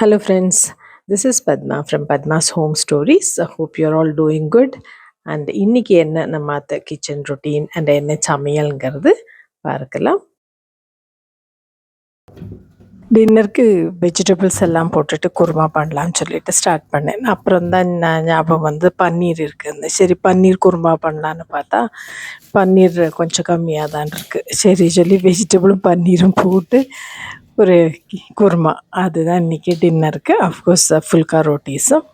Hello, friends. This is Padma from Padma's Home Stories. I hope you're all doing good. And இன்னைக்கு என்ன நம்ம kitchen routine and என்ன சமையல்ங்கிறது பார்க்கலாம். டின்னருக்கு vegetables எல்லாம் போட்டுட்டு குருமா பண்ணலான்னு சொல்லிட்டு ஸ்டார்ட் பண்ணேன். அப்புறம் தான் ஞாபகம் வந்து பன்னீர் இருக்குன்னு, சரி பன்னீர் குருமா பண்ணலான்னு பார்த்தா பன்னீர் கொஞ்சம் கம்மியாக தான் இருக்குது. சரி சொல்லி வெஜிடபிளும் பன்னீரும் போட்டு ஒரு குருமா, அதுதான் இன்றைக்கி டின்னருக்கு. அஃப்கோர்ஸ் ஃபுல்கா ரோட்டீஸும்.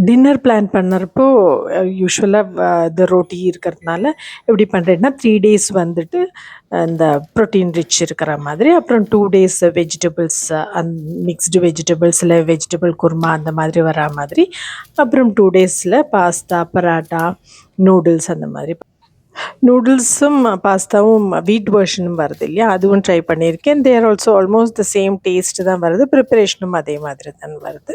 டின்னர் பிளான் பண்ணுறப்போ யூஸ்வலாக இந்த ரொட்டி இருக்கிறதுனால எப்படி பண்ணுறேன்னா 3 days வந்துட்டு இந்த ப்ரோட்டீன் ரிச் இருக்கிற மாதிரி, அப்புறம் 2 days வெஜிடபிள்ஸ் மிக்ஸ்டு வெஜிடபிள்ஸில் வெஜிடபிள் குருமா அந்த மாதிரி வரா மாதிரி, அப்புறம் 2 daysல பாஸ்தா, பராட்டா, நூடுல்ஸ் அந்த மாதிரி. நூடுல்ஸும் பாஸ்தாவும் வீட் வெர்ஷனும் வருது இல்லையா, அதுவும் ட்ரை பண்ணியிருக்கேன். There also almost the same taste தான் வருது, ப்ரிப்பரேஷனும் அதே மாதிரி தான் வருது.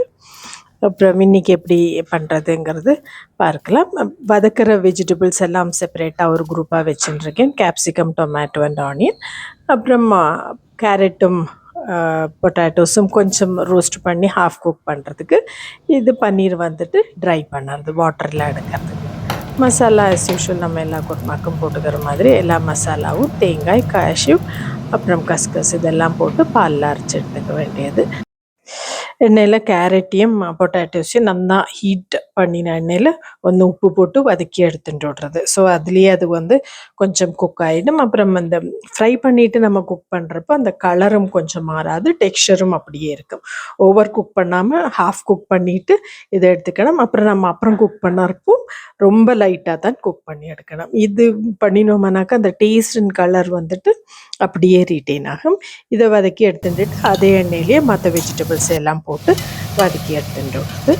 அப்புறம் இன்றைக்கி எப்படி பண்ணுறதுங்கிறது பார்க்கலாம். வதக்கிற வெஜிடபிள்ஸ் எல்லாம் செப்பரேட்டாக ஒரு குரூப்பாக வச்சுட்டுருக்கேன். கேப்சிகம், டொமேட்டோ அண்ட் ஆனியன், அப்புறம் கேரட்டும் பொட்டேட்டோஸும் கொஞ்சம் ரோஸ்ட் பண்ணி ஹாஃப் குக் பண்ணுறதுக்கு. இது பன்னீர் வந்துட்டு ட்ரை பண்ணுறது, வாட்டரில் எடுக்கிறதுக்கு. மசாலா ஆஸ் யூஷுவல் நம்ம எல்லா குருமாக்கும் போட்டுக்கிற மாதிரி எல்லா மசாலாவும் தேங்காய், காஷ்யூ, அப்புறம் கஸ்கஸ் இதெல்லாம் போட்டு பாலில் அரைச்சி எடுத்துக்க வேண்டியது. எண்ணெயில் கேரட்டையும் பொட்டேட்டோஸையும் நல்லா ஹீட் பண்ணின எண்ணெயில் வந்து உப்பு போட்டு வதக்கி எடுத்துட்டு விடுறது. ஸோ அதுலேயே அது வந்து கொஞ்சம் குக் ஆகிடும். அப்புறம் அந்த ஃப்ரை பண்ணிவிட்டு நம்ம குக் பண்ணுறப்போ அந்த கலரும் கொஞ்சம் மாறாது, டெக்ஸ்சரும் அப்படியே இருக்கும். ஓவர் குக் பண்ணாமல் ஹாஃப் குக் பண்ணிவிட்டு இதை எடுத்துக்கணும். அப்புறம் குக் பண்ணுறப்போ ரொம்ப லைட்டாக தான் குக் பண்ணி எடுக்கணும். இது பண்ணினோம்னாக்கா அந்த டேஸ்ட் அண்ட் கலர் வந்துட்டு அப்படியே ரீட்டைன் ஆகும். இதை வதக்கி எடுத்துட்டு அதே எண்ணெயிலேயே மற்ற வெஜிடபிள்ஸ் எல்லாம் போட்டு வதக்கி எடுத்துட்டு விடுறது.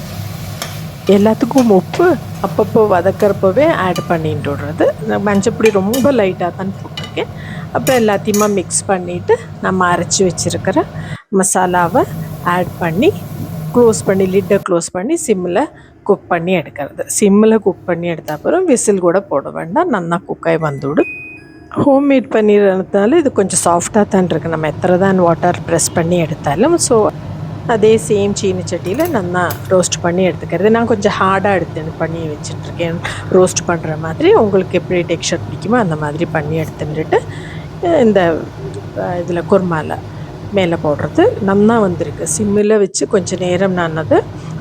எல்லாத்துக்கும் உப்பு அப்பப்போ வதக்கிறப்பவே ஆட் பண்ணிட்டு விடுறது. மஞ்சப்பொடி ரொம்ப லைட்டாக தான் போட்டிருக்கேன். அப்புறம் எல்லாத்தையுமே மிக்ஸ் பண்ணிவிட்டு நம்ம அரைச்சி வச்சுருக்கிற மசாலாவை ஆட் பண்ணி லிட்டை க்ளோஸ் பண்ணி சிம்மில் குக் பண்ணி எடுக்கிறது. சிம்மில் குக் பண்ணி எடுத்த அப்புறம் விசில் கூட போட வேண்டாம், நல்லா குக்காய் வந்துவிடும். ஹோம்மேட் பண்ணிடுறதுனால இது கொஞ்சம் சாஃப்டாக தான் இருக்குது, நம்ம எத்தனை தான் வாட்டர் ப்ரெஸ் பண்ணி எடுத்தாலும். ஸோ அதே சேம் சீனி சட்டியில் நல்லா ரோஸ்ட் பண்ணி எடுத்துக்கிறது. நான் கொஞ்சம் ஹார்டாக பண்ணி வச்சுட்ருக்கேன், ரோஸ்ட் பண்ணுற மாதிரி. உங்களுக்கு எப்படி டெக்ஸ்சர் பிடிக்குமோ அந்த மாதிரி பண்ணி எடுத்துட்டு இந்த இதில் குருமாவில் மேலே போடுறது. நல்லா வந்திருக்கு. சிம்மில் வச்சு கொஞ்சம் நேரம் நான் அதை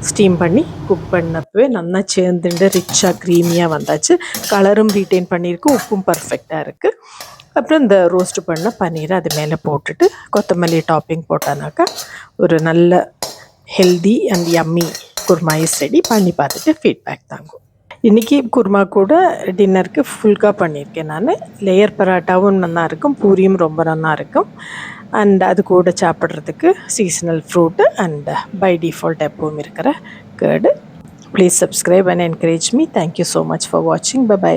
ஸ்டீம் பண்ணி குக் பண்ணப்பவே நல்லா சேர்ந்துட்டு ரிச்சாக க்ரீமியாக வந்தாச்சு. கலரும் ரீட்டைன் பண்ணியிருக்கு, உப்பும் பர்ஃபெக்டாக இருக்குது. அப்புறம் இந்த ரோஸ்ட் பண்ண பன்னீரை அது மேலே போட்டுட்டு கொத்தமல்லி டாப்பிங் போட்டானாக்கா ஒரு நல்ல healthy and yummy kurma is ready. பண்ணி பார்த்துட்டு ஃபீட்பேக் தாங்கும். இன்றைக்கி குருமா கூட டின்னருக்கு ஃபுல்கா பண்ணியிருக்கேன் நான். லேயர் பராட்டாவும் நல்லா இருக்கும், பூரியும் ரொம்ப நல்லா இருக்கும். அண்ட் அது கூட சாப்பிட்றதுக்கு seasonal fruit and by default எப்பவும் இருக்கிற curd. Please subscribe and encourage me. Thank you so much for வாட்சிங். பை.